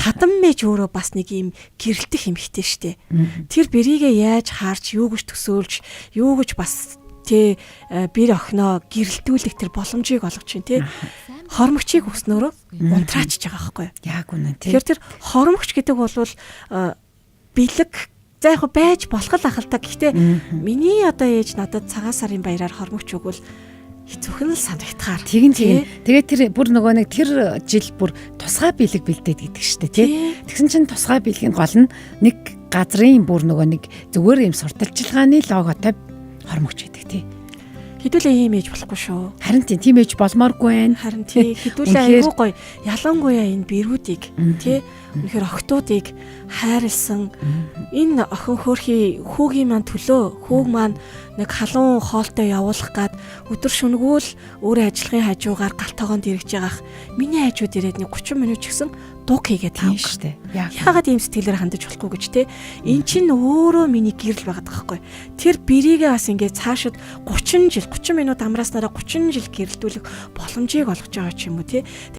Хадам мэж өөрөө бас нэг юм гэрэлтэх эмхтэй штэ. Тэр бэрийгээ яаж хаарч, юу гэж төсөөлж, юу гэж бас бэр охиноо гэрэлтүүлэх тэр боломжийг олгож чинь хормогчийг өснөөрөө унтраачж байгаа байхгүй юу? Яг үнэ тий. Тэгэхээр тэр хормогч гэдэг бол бэлэг за яг байж болох л ахалта. Гэхдээ миний одоо ээж надад цагаан сарын баяраар хормогч өгвөл хэцүүхэн л санагдахаар. Тэгээд тэр бүр нөгөө нэг тэр жил бүр тусгай бэлэг бэлдээд гэдэг штэ тий. Тэгсэн чинь тусгай бэлгийн гол нь нэг газрын бүр нөгөө нэг зүгээр юм сурталчилгааны логотой хормогч гэдэг тий. Хэдүүлээ ийм ээж болохгүй шүү. Харин тийм ээж болмооргүй байна. Харин тий хэдүүлээ айгүй гоё. Ялангуяа энэ бэрүүдийг тий үнэхээр охтуудыг хайрлсан энэ охин хөөрхий хүүгийн маань төлөө хүүг маань нэг халуун хоолтой явуулах гад өдөр шөнөгөөл өөрөө ажиллахын хажуугаар галтойгоонд эргэж байгаах миний хажууд ирээд нэг 30 минут ч гэсэн дуг хийгээд таав штэ. Яагаад ийм сэтгэлээр хандаж болохгүй гэж те. Эн чинь өөрөө миний гэрэл байгаад байгаа байхгүй. Тэр бэрийгээ бас ингээд цаашид 30 минут амрааснараа 30 жил гэрэлтүүлэх боломжийг олгож байгаа ч юм уу те.